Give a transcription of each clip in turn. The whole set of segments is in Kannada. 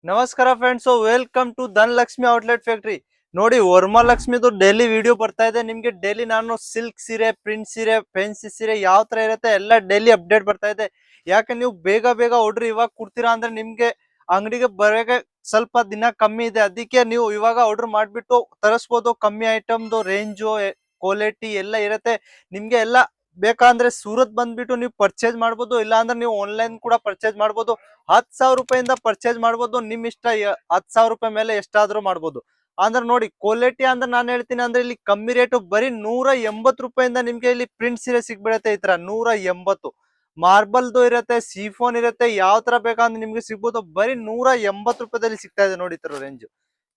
ನಮಸ್ಕಾರ friends, welcome to Dhanalakshmi outlet factory. ನೋಡಿ, ವರಮಹಾಲಕ್ಷ್ಮಿದು ಡೈಲಿ ವಿಡಿಯೋ ಬರ್ತಾ ಇದೆ. ನಿಮ್ಗೆ ಡೈಲಿ ನಾನು ಸಿಲ್ಕ್ ಸೀರೆ, ಪ್ರಿಂಟ್ ಸೀರೆ, ಫ್ಯಾನ್ಸಿ ಸೀರೆ ಯಾವ ತರ ಇರುತ್ತೆ ಎಲ್ಲ ಡೈಲಿ ಅಪ್ಡೇಟ್ ಬರ್ತಾ ಇದೆ. ಯಾಕೆ ನೀವು ಬೇಗ ಬೇಗ ಆರ್ಡರ್ ಇವಾಗ ಕೊಡ್ತೀರಾ ಅಂದ್ರೆ ನಿಮ್ಗೆ ಅಂಗಡಿಗೆ ಬರೋಕೆ ಸ್ವಲ್ಪ ದಿನ ಕಮ್ಮಿ ಇದೆ. ಅದಕ್ಕೆ ನೀವು ಇವಾಗ ಆರ್ಡರ್ ಮಾಡ್ಬಿಟ್ಟು ತರಿಸ್ಬೋದು. ಕಮ್ಮಿ ಐಟಮ್ದು ರೇಂಜು, ಕ್ವಾಲಿಟಿ ಎಲ್ಲ ಇರುತ್ತೆ. ನಿಮ್ಗೆ ಎಲ್ಲ ಬೇಕಂದ್ರೆ ಸೂರತ್ ಬಂದ್ಬಿಟ್ಟು ನೀವು ಪರ್ಚೇಸ್ ಮಾಡ್ಬೋದು, ಇಲ್ಲ ಅಂದ್ರೆ ನೀವು ಆನ್ಲೈನ್ ಕೂಡ ಪರ್ಚೇಸ್ ಮಾಡ್ಬೋದು. 10,000 ರೂಪಾಯಿಂದ ಪರ್ಚೇಸ್ ಮಾಡ್ಬೋದು. ನಿಮ್ ಇಷ್ಟ, 10,000 ರೂಪಾಯಿ ಮೇಲೆ ಎಷ್ಟಾದ್ರೂ ಮಾಡ್ಬೋದು. ಅಂದ್ರೆ ನೋಡಿ, ಕ್ವಾಲಿಟಿ ಅಂದ್ರೆ ನಾನು ಹೇಳ್ತೀನಿ ಅಂದ್ರೆ ಇಲ್ಲಿ ಕಮ್ಮಿ ರೇಟು ಬರೀ 180 ರೂಪಾಯಿಂದ ನಿಮ್ಗೆ ಇಲ್ಲಿ ಪ್ರಿಂಟ್ ಸೀರೆ ಸಿಗ್ಬಿಡತ್ತೆ. ಈ ತರ 180 ಮಾರ್ಬಲ್ದು ಇರುತ್ತೆ, ಸೀಫೋನ್ ಇರುತ್ತೆ, ಯಾವ ತರ ಬೇಕಂದ್ರೆ ನಿಮ್ಗೆ ಸಿಗ್ಬೋದು. ಬರೀ 180 ರೂಪಾಯಿದಲ್ಲಿ ಸಿಗ್ತಾ ಇದೆ ನೋಡಿ. ಈ ತರ ರೇಂಜ್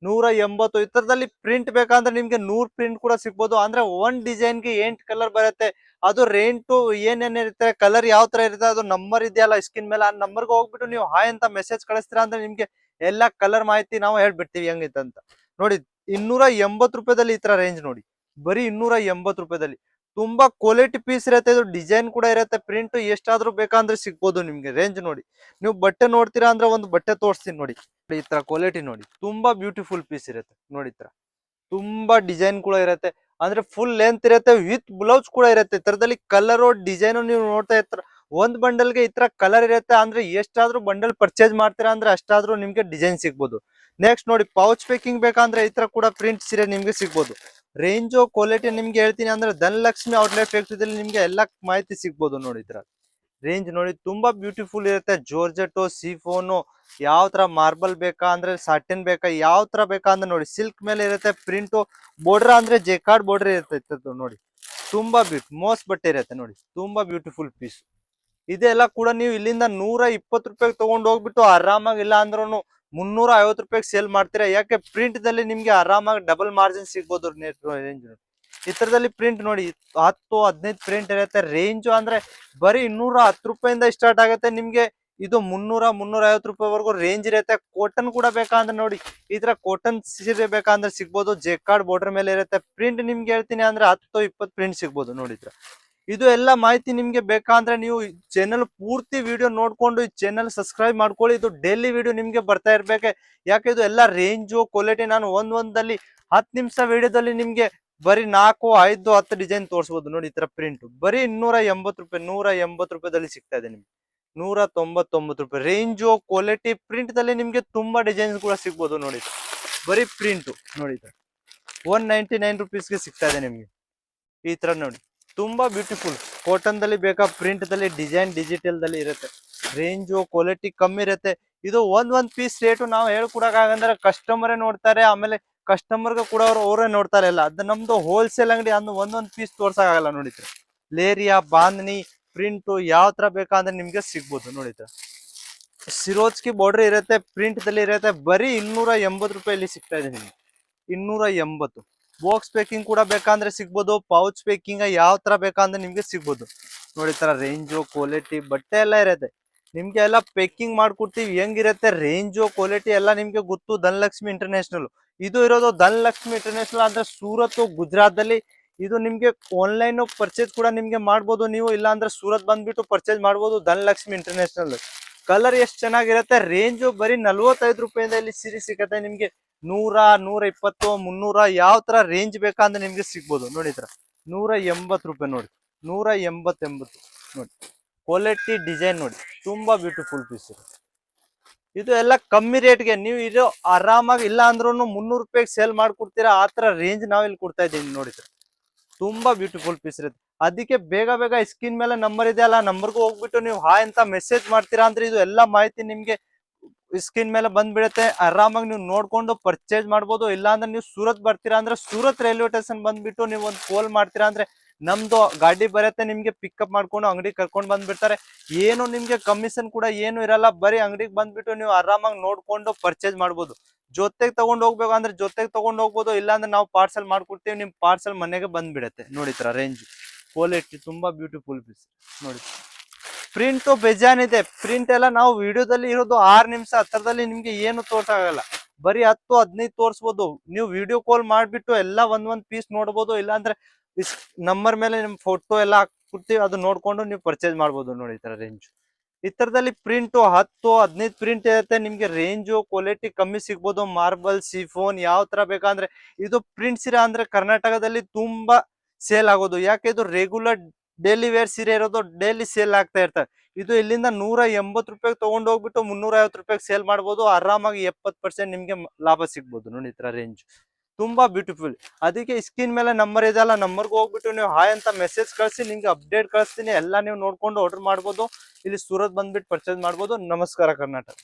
180. ಈ ತರದಲ್ಲಿ ಪ್ರಿಂಟ್ ಬೇಕಂದ್ರೆ ನಿಮ್ಗೆ 100 ಪ್ರಿಂಟ್ ಕೂಡ ಸಿಗ್ಬೋದು. ಅಂದ್ರೆ ಒಂದ್ ಡಿಸೈನ್ಗೆ 8 ಕಲರ್ ಬರುತ್ತೆ. ಅದು ರೇಂಟು ಏನೇನ್ ಇರುತ್ತೆ, ಕಲರ್ ಯಾವ ತರ ಇರುತ್ತೆ, ಅದು ನಂಬರ್ ಇದೆಯಲ್ಲ ಸ್ಕಿನ್ ಮೇಲೆ, ಆ ನಂಬರ್ಗೆ ಹೋಗ್ಬಿಟ್ಟು ನೀವು ಹಾಯ್ ಅಂತ ಮೆಸೇಜ್ ಕಳಿಸ್ತೀರಾ ಅಂದ್ರೆ ನಿಮ್ಗೆ ಎಲ್ಲಾ ಕಲರ್ ಮಾಹಿತಿ ನಾವು ಹೇಳ್ಬಿಡ್ತೀವಿ ಹೆಂಗಿತ್ತಂತ. ನೋಡಿ, 280 ರೂಪಾಯಿದಲ್ಲಿ ಈ ತರ ರೇಂಜ್ ನೋಡಿ. ಬರೀ 280 ರೂಪಾಯಿದಲ್ಲಿ ತುಂಬಾ ಕ್ವಾಲಿಟಿ ಪೀಸ್ ಇರುತ್ತೆ. ಇದು ಡಿಸೈನ್ ಕೂಡ ಇರುತ್ತೆ, ಪ್ರಿಂಟ್ ಎಷ್ಟಾದ್ರೂ ಬೇಕಂದ್ರೆ ಸಿಗ್ಬೋದು ನಿಮ್ಗೆ. ರೇಂಜ್ ನೋಡಿ, ನೀವು ಬಟ್ಟೆ ನೋಡ್ತೀರಾ ಅಂದ್ರೆ ಒಂದು ಬಟ್ಟೆ ತೋರಿಸ್ತೀನಿ ನೋಡಿ. ಈ ತರ ಕ್ವಾಲಿಟಿ ನೋಡಿ, ತುಂಬಾ ಬ್ಯೂಟಿಫುಲ್ ಪೀಸ್ ಇರುತ್ತೆ ನೋಡಿ. ಈ ತರ ತುಂಬಾ ಡಿಸೈನ್ ಕೂಡ ಇರುತ್ತೆ. ಅಂದ್ರೆ ಫುಲ್ ಲೆಂತ್ ಇರುತ್ತೆ, ವಿತ್ ಬ್ಲೌಸ್ ಕೂಡ ಇರುತ್ತೆ. ಈ ತರದಲ್ಲಿ ಕಲರ್ ಡಿಸೈನ್ ನೀವು ನೋಡ್ತಾ ಇರ್ತೀರ. ಒಂದ್ ಬಂಡಲ್ಗೆ ಈ ತರ ಕಲರ್ ಇರುತ್ತೆ ಅಂದ್ರೆ ಎಷ್ಟಾದ್ರೂ ಬಂಡಲ್ ಪರ್ಚೇಸ್ ಮಾಡ್ತೀರಾ ಅಂದ್ರೆ ಅಷ್ಟಾದ್ರೂ ನಿಮ್ಗೆ ಡಿಸೈನ್ ಸಿಗ್ಬೋದು. ನೆಕ್ಸ್ಟ್ ನೋಡಿ, ಪೌಚ್ ಪ್ಯಾಕಿಂಗ್ ಬೇಕಂದ್ರೆ ಈ ತರ ಕೂಡ ಪ್ರಿಂಟ್ ಸೀರೆ ನಿಮ್ಗೆ ಸಿಗ್ಬೋದು. ರೇಂಜ್ ಕ್ವಾಲಿಟಿ ನಿಮ್ಗೆ ಹೇಳ್ತೀನಿ ಅಂದ್ರೆ ಧನಲಕ್ಷ್ಮಿ ಔಟ್ಲೆಟ್ ಫ್ಯಾಕ್ಟ್ರಿದಲ್ಲಿ ನಿಮ್ಗೆ ಎಲ್ಲಾ ಮಾಹಿತಿ ಸಿಗ್ಬೋದು ನೋಡಿ. ಈ ತರ ರೇಂಜ್ ನೋಡಿ, ತುಂಬಾ ಬ್ಯೂಟಿಫುಲ್ ಇರುತ್ತೆ. ಜೋರ್ಜೆಟ್, ಸಿಫೋನು, ಯಾವ ತರ ಮಾರ್ಬಲ್ ಬೇಕಾ ಅಂದ್ರೆ ಸಾಟಿನ್ ಬೇಕಾ, ಯಾವ ತರ ಬೇಕಾ ಅಂದ್ರೆ ನೋಡಿ ಸಿಲ್ಕ್ ಮೇಲೆ ಇರುತ್ತೆ. ಪ್ರಿಂಟ್ ಬೋರ್ಡರ್ ಅಂದ್ರೆ ಜೆಕಾರ್ಡ್ ಬೋರ್ಡರ್ ಇರುತ್ತೆ ನೋಡಿ. ತುಂಬಾ ಮೋಸ್ಟ್ ಬಟ್ಟೆ ಇರುತ್ತೆ ನೋಡಿ, ತುಂಬಾ ಬ್ಯೂಟಿಫುಲ್ ಪೀಸ್. ಇದೆಲ್ಲ ಕೂಡ ನೀವು ಇಲ್ಲಿಂದ 120 ರೂಪಾಯಿಗೆ ತಗೊಂಡು ಹೋಗ್ಬಿಟ್ಟು ಆರಾಮಾಗಿ, ಇಲ್ಲ ಅಂದ್ರೂ 350 ರೂಪಾಯಿಗೆ ಸೇಲ್ ಮಾಡ್ತೀರಾ. ಯಾಕೆ ಪ್ರಿಂಟ್ ದಲ್ಲಿ ನಿಮ್ಗೆ ಆರಾಮಾಗಿ ಡಬಲ್ ಮಾರ್ಜಿನ್ ಸಿಗ್ಬೋದು. ರೇಂಜ್ ಈ ತರದಲ್ಲಿ ಪ್ರಿಂಟ್ ನೋಡಿ, 10-15 ಪ್ರಿಂಟ್ ಇರುತ್ತೆ. ರೇಂಜ್ ಅಂದ್ರೆ ಬರೀ 210 ರೂಪಾಯಿಂದ ಸ್ಟಾರ್ಟ್ ಆಗುತ್ತೆ ನಿಮ್ಗೆ. ಇದು 300-350 ರೂಪಾಯಿವರೆಗೂ ರೇಂಜ್ ಇರುತ್ತೆ. ಕಾಟನ್ ಕೂಡ ಬೇಕಂದ್ರೆ ನೋಡಿ, ಈ ತರ ಕಾಟನ್ ಸೀರೆ ಬೇಕಂದ್ರೆ ಸಿಗ್ಬೋದು. ಜೆಕಾರ್ಡ್ ಬಾರ್ಡರ್ ಮೇಲೆ ಇರುತ್ತೆ. ಪ್ರಿಂಟ್ ನಿಮ್ಗೆ ಹೇಳ್ತೀನಿ ಅಂದ್ರೆ 10-20 ಪ್ರಿಂಟ್ ಸಿಗ್ಬೋದು ನೋಡಿ. ಇದು ಎಲ್ಲ ಮಾಹಿತಿ ನಿಮ್ಗೆ ಬೇಕಂದ್ರೆ ನೀವು ಚಾನೆಲ್ ಪೂರ್ತಿ ವಿಡಿಯೋ ನೋಡ್ಕೊಂಡು ಈ ಚಾನೆಲ್ ಸಬ್ಸ್ಕ್ರೈಬ್ ಮಾಡ್ಕೊಳ್ಳಿ. ಇದು ಡೈಲಿ ವಿಡಿಯೋ ನಿಮ್ಗೆ ಬರ್ತಾ ಇರ್ಬೇಕು. ಯಾಕೆ ಇದು ಎಲ್ಲ ರೇಂಜು ಕ್ವಾಲಿಟಿ ನಾನು ಒಂದೊಂದಲ್ಲಿ 10 ನಿಮಿಷ ವಿಡಿಯೋದಲ್ಲಿ ನಿಮ್ಗೆ ಬರೀ 4-5-10 ಡಿಸೈನ್ ತೋರಿಸಬಹುದು ನೋಡಿ. ಈ ತರ ಪ್ರಿಂಟ್ ಬರೀ 280 ರೂಪಾಯಿ, 180 ರೂಪಾಯಿದಲ್ಲಿ ಸಿಗ್ತಾ ಇದೆ ನಿಮ್ಗೆ. 199 ರೂಪಾಯಿ ರೇಂಜು ಕ್ವಾಲಿಟಿ ಪ್ರಿಂಟ್ ದಲ್ಲಿ ನಿಮ್ಗೆ ತುಂಬಾ ಡಿಸೈನ್ಸ್ ಕೂಡ ಸಿಗ್ಬೋದು ನೋಡಿ. ಬರೀ ಪ್ರಿಂಟ್ ನೋಡಿ, 199 ರೂಪೀಸ್ಗೆ ಸಿಗ್ತಾ ಇದೆ ನಿಮ್ಗೆ. ಈ ತರ ನೋಡಿ, ತುಂಬಾ ಬ್ಯೂಟಿಫುಲ್. ಕಾಟನ್ ದಲ್ಲಿ ಬೇಕಾ, ಪ್ರಿಂಟ್ ದಲ್ಲಿ, ಡಿಸೈನ್ ಡಿಜಿಟಲ್ ದಲ್ಲಿ ಇರುತ್ತೆ. ರೇಂಜು ಕ್ವಾಲಿಟಿ ಕಮ್ಮಿ ಇರುತ್ತೆ. ಇದು ಒಂದ್ ಪೀಸ್ ರೇಟು ನಾವು ಹೇಳ್ಕೊಡಕ್ಕಾಗಂದ್ರೆ ಕಸ್ಟಮರೇ ನೋಡ್ತಾರೆ. ಆಮೇಲೆ ಕಸ್ಟಮರ್ಗೆ ಕೂಡ ಅವರೇ ನೋಡ್ತಾರೆ. ಇಲ್ಲ ಅದು ನಮ್ದು ಹೋಲ್ಸೇಲ್ ಅಂಗಡಿ, ಅಂದ್ ಒಂದೊಂದ್ ಪೀಸ್ ತೋರ್ಸಕ್ಕಾಗಲ್ಲ ನೋಡಿದ್ರೆ. ಲೇರಿಯಾ, ಬಾಂಧನಿ, ಪ್ರಿಂಟ್ ಯಾವ ತರ ಬೇಕಂದ್ರೆ ನಿಮ್ಗೆ ಸಿಗ್ಬೋದು ನೋಡಿದ್ರೆ. ಸಿರೋಜ್ಕಿ ಬಾರ್ಡರ್ ಇರುತ್ತೆ, ಪ್ರಿಂಟ್ ದಲ್ಲಿ ಇರುತ್ತೆ. ಬರೀ 280 ರೂಪಾಯಲ್ಲಿ ಸಿಗ್ತಾ ಇದೆ ನಿಮ್ಗೆ. 280. ಬಾಕ್ಸ್ ಪ್ಯಾಕಿಂಗ್ ಕೂಡ ಬೇಕಂದ್ರೆ ಸಿಗ್ಬೋದು. ಪೌಚ್ ಪ್ಯಾಕಿಂಗ್ ಯಾವ ತರ ಬೇಕಂದ್ರೆ ನಿಮ್ಗೆ ಸಿಗ್ಬೋದು ನೋಡಿ. ತರ ರೇಂಜು ಕ್ವಾಲಿಟಿ ಬಟ್ಟೆ ಎಲ್ಲ ಇರುತ್ತೆ. ನಿಮ್ಗೆ ಎಲ್ಲ ಪ್ಯಾಕಿಂಗ್ ಮಾಡ್ಕೊಡ್ತೀವಿ. ಹೆಂಗಿರುತ್ತೆ ರೇಂಜು ಕ್ವಾಲಿಟಿ ಎಲ್ಲ ನಿಮ್ಗೆ ಗೊತ್ತು. ಧನಲಕ್ಷ್ಮಿ ಇಂಟರ್ನ್ಯಾಷನಲ್ ಇದು ಇರೋದು. ಧನಲಕ್ಷ್ಮಿ ಇಂಟರ್ನ್ಯಾಷನಲ್ ಅಂದ್ರೆ ಸೂರತ್, ಗುಜರಾತ್ ದಲ್ಲಿ. ಇದು ನಿಮ್ಗೆ ಆನ್ಲೈನ್ ಪರ್ಚೇಸ್ ಕೂಡ ನಿಮ್ಗೆ ಮಾಡ್ಬೋದು ನೀವು, ಇಲ್ಲ ಅಂದ್ರೆ ಸೂರತ್ ಬಂದ್ಬಿಟ್ಟು ಪರ್ಚೇಸ್ ಮಾಡ್ಬೋದು. ಧನಲಕ್ಷ್ಮಿ ಇಂಟರ್ನ್ಯಾಷನಲ್ ಕಲರ್ ಎಷ್ಟು ಚೆನ್ನಾಗಿರುತ್ತೆ. ರೇಂಜು ಬರೀ 45 ರೂಪಾಯಿಂದ ಇಲ್ಲಿ ಸೀರೆ ಸಿಗತ್ತೆ ನಿಮ್ಗೆ. 100, 120, 300 ಯಾವ ತರ ರೇಂಜ್ ಬೇಕಂದ್ರೆ ನಿಮ್ಗೆ ಸಿಗ್ಬೋದು ನೋಡಿ. ತರ 180 ರೂಪಾಯಿ ನೋಡಿ, 180 ನೋಡಿ. ಕ್ವಾಲಿಟಿ ಡಿಸೈನ್ ನೋಡಿ, ತುಂಬಾ ಬ್ಯೂಟಿಫುಲ್ ಪೀಸ್. ಇದು ಎಲ್ಲ ಕಮ್ಮಿ ರೇಟ್ಗೆ ನೀವು ಇದು ಆರಾಮಾಗಿ, ಇಲ್ಲ ಅಂದ್ರೂ 300 ರೂಪಾಯಿಗೆ ಸೇಲ್ ಮಾಡ್ಕೊಡ್ತೀರಾ. ಆ ತರ ರೇಂಜ್ ನಾವ್ ಇಲ್ಲಿ ಕೊಡ್ತಾ ಇದ್ದೀವಿ ನೋಡಿ. ತುಂಬಾ ಬ್ಯೂಟಿಫುಲ್ ಪೀಸ್ ಇರುತ್ತೆ. ಅದಕ್ಕೆ ಬೇಗ ಬೇಗ ಸ್ಕ್ರೀನ್ ಮೇಲೆ ನಂಬರ್ ಇದೆ ಅಲ್ಲ, ನಂಬರ್ಗೂ ಹೋಗ್ಬಿಟ್ಟು ನೀವು ಹಾಯ್ ಅಂತ ಮೆಸೇಜ್ ಮಾಡ್ತೀರಾ ಅಂದ್ರೆ ಇದು ಎಲ್ಲಾ ಮಾಹಿತಿ ನಿಮ್ಗೆ ಸ್ಕ್ರೀನ್ ಮೇಲೆ ಬಂದ್ಬಿಡುತ್ತೆ. ಆರಾಮಾಗಿ ನೀವು ನೋಡ್ಕೊಂಡು ಪರ್ಚೇಸ್ ಮಾಡ್ಬೋದು. ಇಲ್ಲ ಅಂದ್ರೆ ನೀವು ಸೂರತ್ ಬರ್ತೀರಾ ಅಂದ್ರೆ ಸೂರತ್ ರೈಲ್ವೆ ಸ್ಟೇಷನ್ ಬಂದ್ಬಿಟ್ಟು ನೀವು ಒಂದು ಕಾಲ್ ಮಾಡ್ತೀರಾ ಅಂದ್ರೆ ನಮ್ದು ಗಾಡಿ ಬರುತ್ತೆ, ನಿಮ್ಗೆ ಪಿಕಪ್ ಮಾಡ್ಕೊಂಡು ಅಂಗಡಿ ಕರ್ಕೊಂಡು ಬಂದ್ಬಿಡ್ತಾರೆ. ಏನು ನಿಮ್ಗೆ ಕಮಿಷನ್ ಕೂಡ ಏನು ಇರಲ್ಲ. ಬರೀ ಅಂಗಡಿಗೆ ಬಂದ್ಬಿಟ್ಟು ನೀವು ಆರಾಮಾಗಿ ನೋಡ್ಕೊಂಡು ಪರ್ಚೇಸ್ ಮಾಡ್ಬೋದು. ಜೊತೆಗೆ ತಗೊಂಡ್ ಹೋಗ್ಬೇಕು ಅಂದ್ರೆ ಜೊತೆಗೆ ತಗೊಂಡ್ ಹೋಗ್ಬೋದು, ಇಲ್ಲಾಂದ್ರೆ ನಾವು ಪಾರ್ಸಲ್ ಮಾಡ್ಕೊಡ್ತೀವಿ. ನಿಮ್ ಪಾರ್ಸಲ್ ಮನೆಗೆ ಬಂದ್ಬಿಡತ್ತೆ ನೋಡಿ. ತರ ರೇಂಜ್ ಕ್ವಾಲಿಟಿ ತುಂಬಾ ಬ್ಯೂಟಿಫುಲ್ ಪೀಸ್ ನೋಡಿ. ಪ್ರಿಂಟ್ ಬೇಜಾನ್ ಇದೆ. ಪ್ರಿಂಟ್ ಎಲ್ಲ ನಾವು ವಿಡಿಯೋದಲ್ಲಿ ಇರೋದು 6 ನಿಮಿಷ. ಹತ್ರದಲ್ಲಿ ನಿಮ್ಗೆ ಏನು ತೋರ್ಸಾಗಲ್ಲ. ಬರೀ 10-15 ತೋರಿಸ್ಬೋದು. ನೀವು ವಿಡಿಯೋ ಕಾಲ್ ಮಾಡ್ಬಿಟ್ಟು ಎಲ್ಲ ಒಂದ್ ಪೀಸ್ ನೋಡ್ಬೋದು. ಇಲ್ಲಾಂದ್ರೆ ನಂಬರ್ ಮೇಲೆ ನಿಮ್ ಫೋಟೋ ಎಲ್ಲ ಹಾಕ್ಬಿಡ್ತೀವಿ, ಅದು ನೋಡ್ಕೊಂಡು ನೀವು ಪರ್ಚೇಸ್ ಮಾಡ್ಬೋದು ನೋಡಿ. ಈ ತರ ರೇಂಜ್ ಈ ತರದಲ್ಲಿ ಪ್ರಿಂಟ್ 10-15 ಪ್ರಿಂಟ್ ಇರುತ್ತೆ. ನಿಮ್ಗೆ ರೇಂಜು ಕ್ವಾಲಿಟಿ ಕಮ್ಮಿ ಸಿಗ್ಬೋದು. ಮಾರ್ಬಲ್ ಸಿಫೋನ್ ಯಾವ ತರ ಬೇಕಂದ್ರೆ ಇದು ಪ್ರಿಂಟ್ ಸೀರೆ ಅಂದ್ರೆ ಕರ್ನಾಟಕದಲ್ಲಿ ತುಂಬಾ ಸೇಲ್ ಆಗೋದು. ಯಾಕೆ ಇದು ರೆಗ್ಯುಲರ್ ಡೈಲಿ ವೇರ್ ಸೀರೆ ಇರೋದು, ಡೈಲಿ ಸೇಲ್ ಆಗ್ತಾ ಇರ್ತಾರೆ. ಇದು ಇಲ್ಲಿಂದ 180 ರೂಪಾಯಿ ತಗೊಂಡ್ ಹೋಗ್ಬಿಟ್ಟು 350 ರೂಪಾಯಿ ಸೇಲ್ ಮಾಡ್ಬೋದು. ಆರಾಮಾಗಿ 70% ನಿಮ್ಗೆ ಲಾಭ ಸಿಗ್ಬೋದು ನೋಡಿ. ಈ ತರ ರೇಂಜ್ ತುಂಬಾ ಬ್ಯೂಟಿಫುಲ್. ಅದಕ್ಕೆ ಸ್ಕ್ರೀನ್ ಮೇಲೆ ನಂಬರ್ ಇದೆ ಅಲ್ಲ, ನಂಬರ್ಗೆ ಹೋಗ್ಬಿಟ್ಟು ನೀವು ಹಾಯ್ ಅಂತ ಮೆಸೇಜ್ ಕಳಿಸಿ, ನಿಮ್ಗೆ ಅಪ್ಡೇಟ್ ಕಳಿಸ್ತೀನಿ. ಎಲ್ಲ ನೀವು ನೋಡ್ಕೊಂಡು ಆರ್ಡರ್ ಮಾಡ್ಬೋದು. ಇಲ್ಲಿ ಸೂರತ್ ಬಂದ್ಬಿಟ್ಟು ಪರ್ಚೇಸ್ ಮಾಡ್ಬೋದು. ನಮಸ್ಕಾರ ಕರ್ನಾಟಕ.